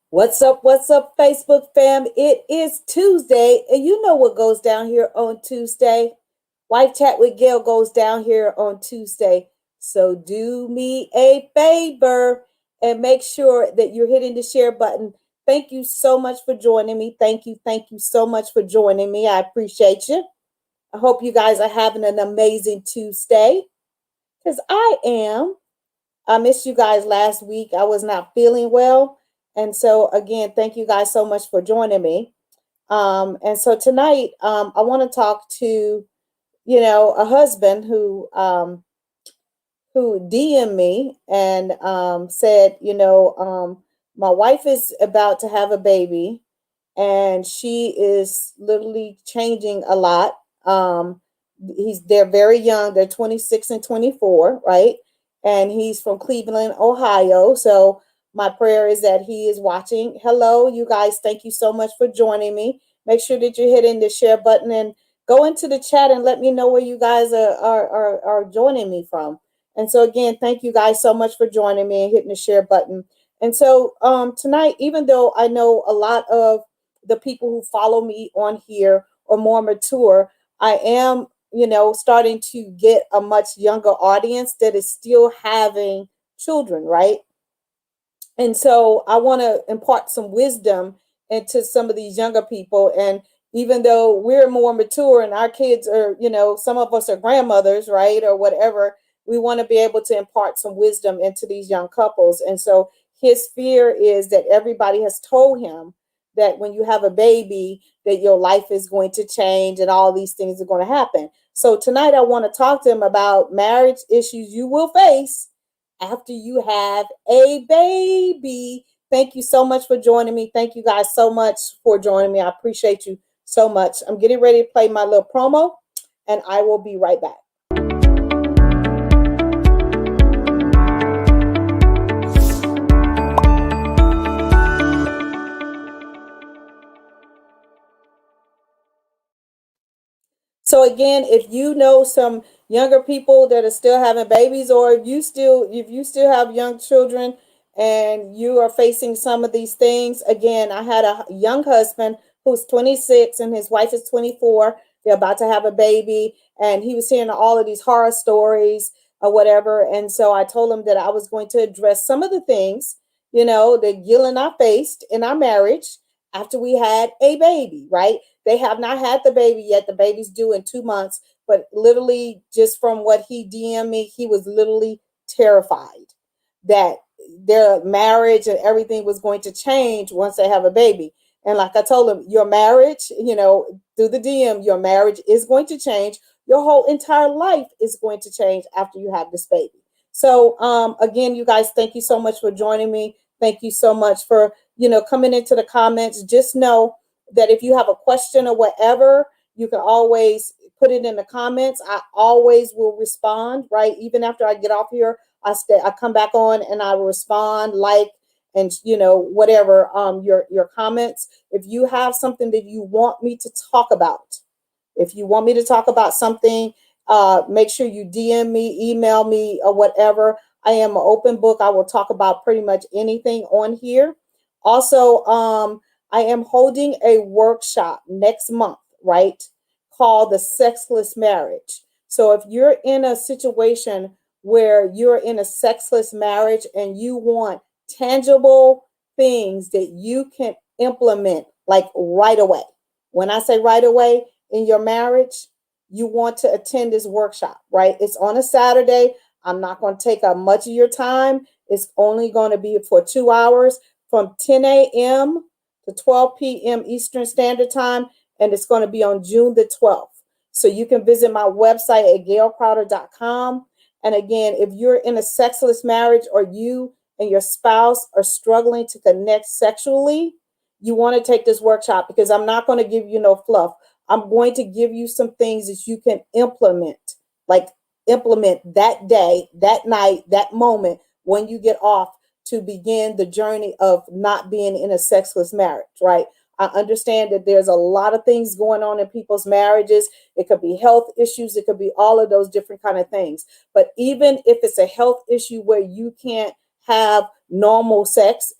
What's up, Facebook fam? It is Tuesday, and you know what goes down here on Tuesday. Wife Chat with Gail goes down here on Tuesday. So do me a favor and make sure that you're hitting the share button. Thank you so much for joining me. Thank you so much for joining me. I appreciate you. I hope you guys are having an amazing Tuesday because I am. I missed you guys last week. I was not feeling well. And so, again, thank you guys so much for joining me. And so tonight, I want to talk to, a husband who DM'd me and said, my wife is about to have a baby and she is literally changing a lot. They're very young. They're 26 and 24, right? And he's from Cleveland, Ohio. So my prayer is that he is watching. Hello, you guys. Thank you so much for joining me. Make sure that you're hitting the share button and go into the chat and let me know where you guys are joining me from. And so again, thank you guys so much for joining me and hitting the share button. And so tonight, even though I know a lot of the people who follow me on here are more mature, I am, starting to get a much younger audience that is still having children, right? And so I want to impart some wisdom into some of these younger people. And even though we're more mature and our kids are, some of us are grandmothers, right? Or whatever, we want to be able to impart some wisdom into these young couples. And so his fear is that everybody has told him that when you have a baby, that your life is going to change and all these things are going to happen. So tonight I want to talk to him about marriage issues you will face after you have a baby. Thank you so much for joining me. Thank you guys so much for joining me. I appreciate you so much. I'm getting ready to play my little promo and I will be right back. So again, if you know some younger people that are still having babies, or if you still have young children and you are facing some of these things, again, I had a young husband who's 26 and his wife is 24. They're about to have a baby, and he was hearing all of these horror stories or whatever. And so I told him that I was going to address some of the things, that Gil and I faced in our marriage after we had a baby, right? They have not had the baby yet. The baby's due in 2 months. But literally, just from what he DM'd me, he was literally terrified that their marriage and everything was going to change once they have a baby. And like I told him, your marriage, through the DM, your marriage is going to change. Your whole entire life is going to change after you have this baby. So again, you guys, thank you so much for joining me. Thank you so much for, coming into the comments. Just know that if you have a question or whatever, you can always put it in the comments. I always will respond, right? Even after I get off here, I come back on and I will respond, and whatever your comments. If you have something that you want me to talk about, if you want me to talk about something, make sure you DM me, email me, or whatever. I am an open book. I will talk about pretty much anything on here. Also, I am holding a workshop next month, right? Called the Sexless Marriage. So if you're in a situation where you're in a sexless marriage and you want tangible things that you can implement like right away. When I say right away in your marriage, you want to attend this workshop, right? It's on a Saturday. I'm not going to take up much of your time. It's only going to be for 2 hours from 10 a.m. to 12 p.m. Eastern Standard Time, and it's going to be on June the 12th. So you can visit my website at gailcrowder.com. And again, if you're in a sexless marriage or you and your spouse are struggling to connect sexually, you want to take this workshop, because I'm not going to give you no fluff. I'm going to give you some things that you can implement that day, that night, that moment when you get off, to begin the journey of not being in a sexless marriage, right? I understand that there's a lot of things going on in people's marriages. It could be health issues. It could be all of those different kind of things. But even if it's a health issue where you can't have normal sex,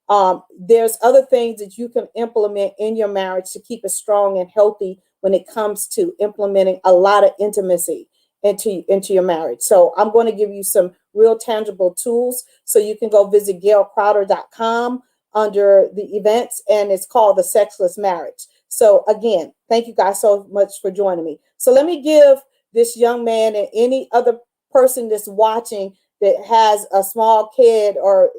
There's other things that you can implement in your marriage to keep it strong and healthy when it comes to implementing a lot of intimacy into your marriage. So I'm going to give you some real tangible tools. So you can go visit gailcrowder.com under the events, and it's called the Sexless Marriage. So again, thank you guys so much for joining me. So let me give this young man and any other person that's watching that has a small kid, or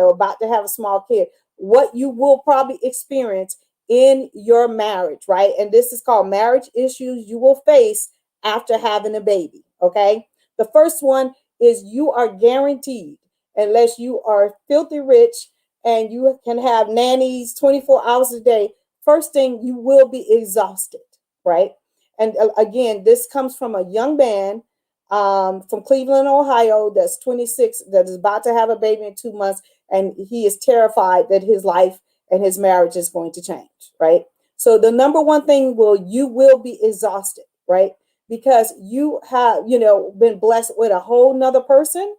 about to have a small kid, what you will probably experience in your marriage, right? And this is called marriage issues you will face after having a baby. Okay, the first one is you are guaranteed, unless you are filthy rich and you can have nannies 24 hours a day, first thing, you will be exhausted, right? And again, this comes from a young man from Cleveland, Ohio, that's 26, that is about to have a baby in 2 months, and he is terrified that his life and his marriage is going to change, right? So the number one thing you will be exhausted, right? Because you have, been blessed with a whole nother person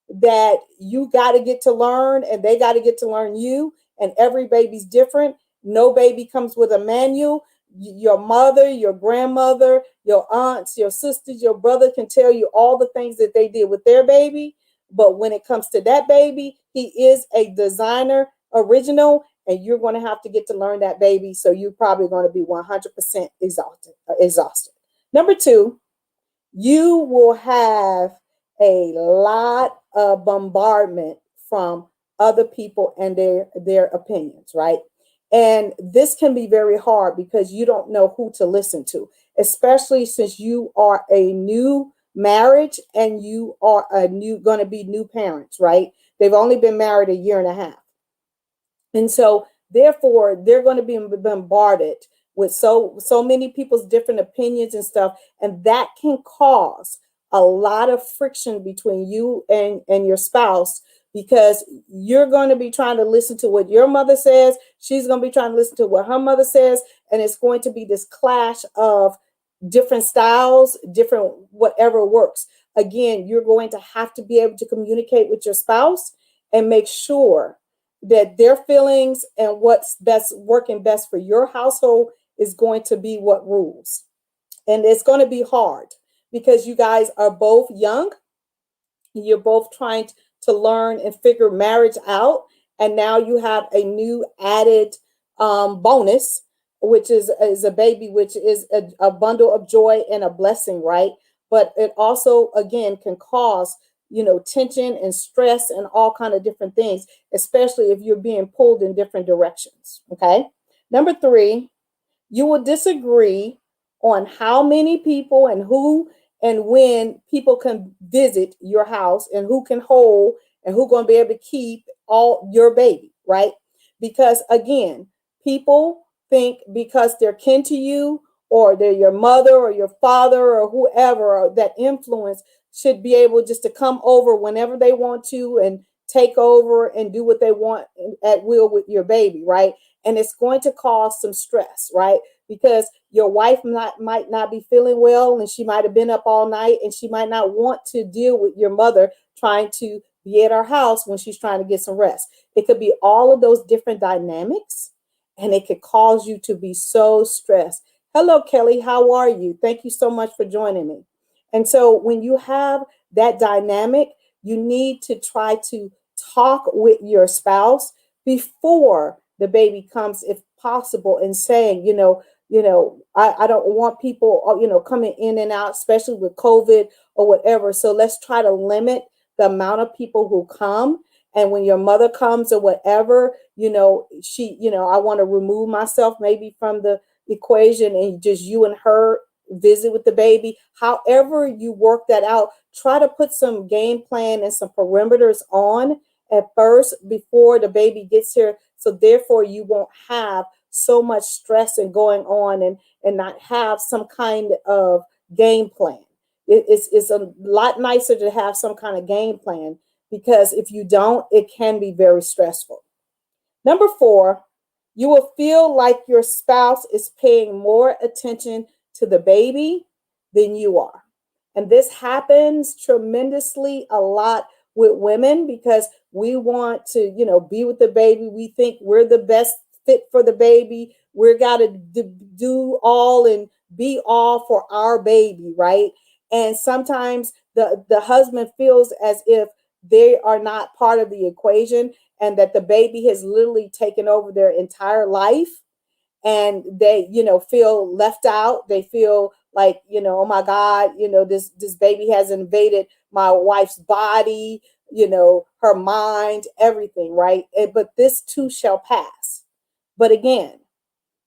that you got to get to learn, and they got to get to learn you, and every baby's different. No baby comes with a manual. Your mother, your grandmother, your aunts, your sisters, your brother can tell you all the things that they did with their baby, but when it comes to that baby, he is a designer original, and you're going to have to get to learn that baby. So you're probably going to be 100% exhausted. Number two, you will have a lot of bombardment from other people and their opinions, right? And this can be very hard because you don't know who to listen to, especially since you are a new marriage and you are going to be new parents, right? They've only been married a year and a half. And so therefore they're going to be bombarded with so many people's different opinions and stuff, and that can cause a lot of friction between you and your spouse, because you're going to be trying to listen to what your mother says, she's going to be trying to listen to what her mother says, and it's going to be this clash of different styles, different whatever works. Again, you're going to have to be able to communicate with your spouse and make sure that their feelings and what's working best for your household is going to be what rules. And it's going to be hard because you guys are both young. You're both trying to learn and figure marriage out. And now you have a new added bonus, which is a baby, which is a bundle of joy and a blessing, right? But it also, again, can cause tension and stress and all kind of different things, especially if you're being pulled in different directions. Okay. Number three, you will disagree on how many people and who and when people can visit your house, and who can hold, and who going to be able to keep all your baby, right? Because again, people think because they're kin to you, or they're your mother or your father or whoever, or that influence should be able just to come over whenever they want to and take over and do what they want at will with your baby, right? And it's going to cause some stress, right? Because your wife might not be feeling well, and she might have been up all night, and she might not want to deal with your mother trying to be at her house when she's trying to get some rest. It could be all of those different dynamics, and it could cause you to be so stressed. Hello, Kelly. How are you? Thank you so much for joining me. And so when you have that dynamic, you need to try to talk with your spouse before the baby comes, if possible, and saying, I don't want people, coming in and out, especially with COVID or whatever. So let's try to limit the amount of people who come. And when your mother comes or whatever, I want to remove myself maybe from the equation, and just you and her visit with the baby. However you work that out, try to put some game plan and some perimeters on at first before the baby gets here. So therefore you won't have so much stress and going on, and not have some kind of game plan. It's a lot nicer to have some kind of game plan, because if you don't, it can be very stressful. Number four, you will feel like your spouse is paying more attention to the baby than you are. And this happens tremendously a lot with women because we want to, be with the baby. We think we're the best fit for the baby. We're got to do all and be all for our baby, right? And sometimes the husband feels as if they are not part of the equation and that the baby has literally taken over their entire life, and they feel left out. They feel like, oh my god, this baby has invaded my wife's body, her mind, everything, right? But this too shall pass. But again,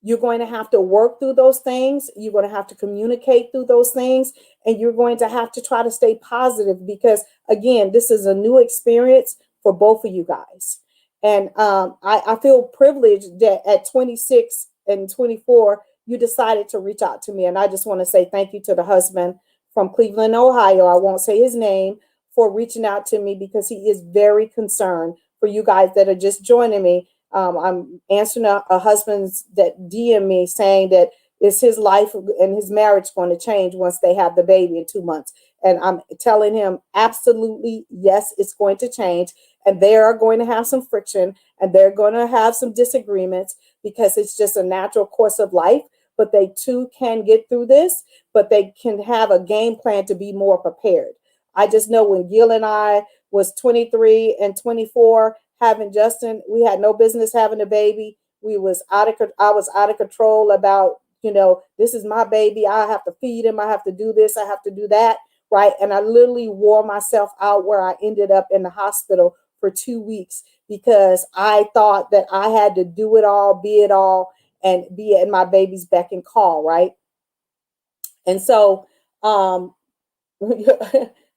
you're going to have to work through those things. You're going to have to communicate through those things. And you're going to have to try to stay positive because, again, this is a new experience for both of you guys. And I feel privileged that at 26 and 24, you decided to reach out to me. And I just want to say thank you to the husband from Cleveland, Ohio. I won't say his name, for reaching out to me because he is very concerned for you guys that are just joining me. I'm answering a husband's that DM me saying that is his life and his marriage going to change once they have the baby in 2 months. And I'm telling him absolutely yes, it's going to change. And they are going to have some friction and they're going to have some disagreements because it's just a natural course of life. But they too can get through this, but they can have a game plan to be more prepared. I just know when Gail and I was 23 and 24 having Justin, we had no business having a baby. I was out of control about, this is my baby. I have to feed him. I have to do this. I have to do that. Right. And I literally wore myself out where I ended up in the hospital for 2 weeks because I thought that I had to do it all, be it all, and be at my baby's beck and call. Right. And so,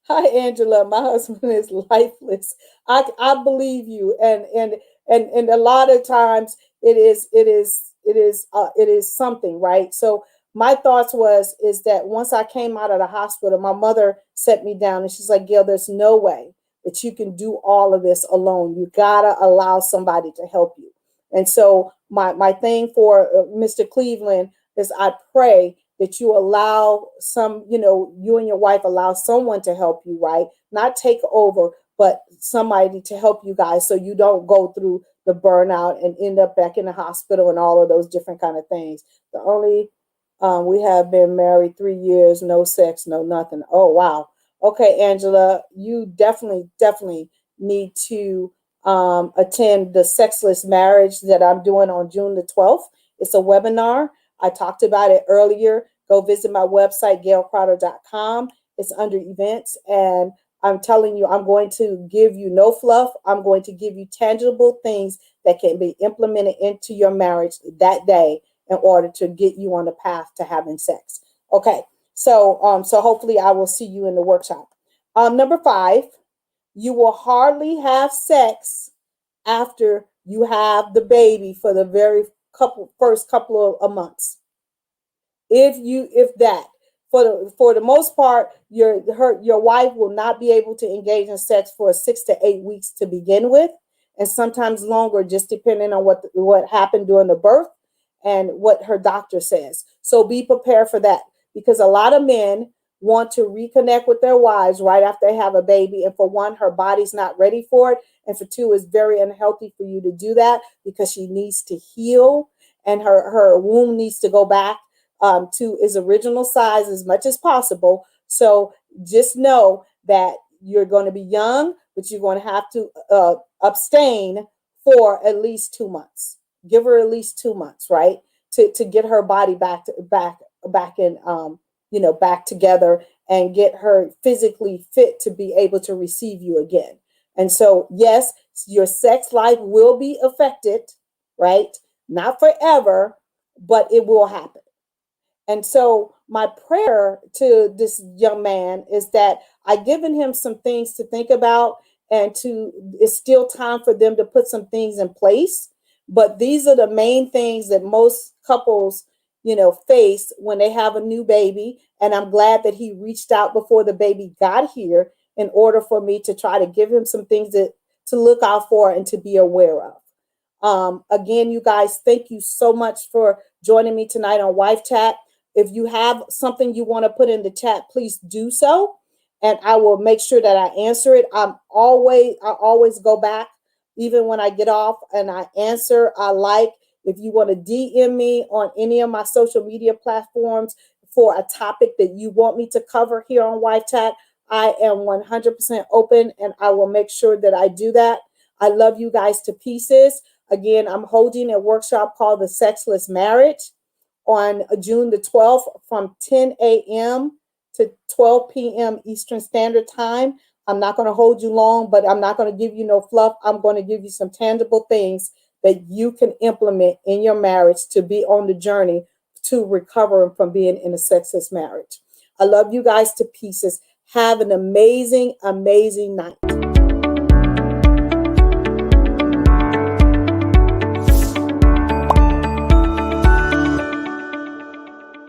hi Angela, my husband is lifeless. I believe you, and a lot of times it is something, right? So my thoughts is that once I came out of the hospital, my mother set me down and she's like, Gail, there's no way that you can do all of this alone. You gotta allow somebody to help you. And so my thing for Mr. Cleveland is I pray that you allow you and your wife allow someone to help you, right? Not take over, but somebody to help you guys so you don't go through the burnout and end up back in the hospital and all of those different kind of things. The only we have been married 3 years, no sex, no nothing. Oh, wow. Okay, Angela, you definitely need to attend the Sexless Marriage that I'm doing on June the 12th. It's a webinar. I talked about it earlier. Go visit my website, gailcrowder.com. It's under events. And I'm telling you, I'm going to give you no fluff. I'm going to give you tangible things that can be implemented into your marriage that day in order to get you on the path to having sex. Okay. So hopefully I will see you in the workshop. Number 5, you will hardly have sex after you have the baby for the very first couple of months. If that, for the most part, your wife will not be able to engage in sex for 6 to 8 weeks to begin with, and sometimes longer, just depending on what happened during the birth and what her doctor says. So be prepared for that, because a lot of men want to reconnect with their wives right after they have a baby, and for one, her body's not ready for it, and for two, it's very unhealthy for you to do that because she needs to heal and her womb needs to go back to its original size as much as possible. So just know that you're going to be young, but you're going to have to abstain for at least 2 months. Give her at least 2 months, right, to get her body back in back together and get her physically fit to be able to receive you again. And so, yes, your sex life will be affected, right? Not forever, but it will happen. And so my prayer to this young man is that I've given him some things to think about, and it's still time for them to put some things in place. But these are the main things that most couples, face when they have a new baby. And I'm glad that he reached out before the baby got here in order for me to try to give him some things to look out for and to be aware of. Again, you guys, thank you so much for joining me tonight on Wife Chat. If you have something you want to put in the chat, please do so. and I will make sure that I answer it. I always go back, even when I get off, and I answer. I like, if you want to DM me on any of my social media platforms for a topic that you want me to cover here on Wife Chat, I am 100% open, and I will make sure that I do that. I love you guys to pieces. Again, I'm holding a workshop called the Sexless Marriage on June the 12th from 10 a.m. to 12 p.m. Eastern Standard Time. I'm not going to hold you long, but I'm not going to give you no fluff. I'm going to give you some tangible things that you can implement in your marriage to be on the journey to recovering from being in a sexless marriage. I love you guys to pieces. Have an amazing, amazing night.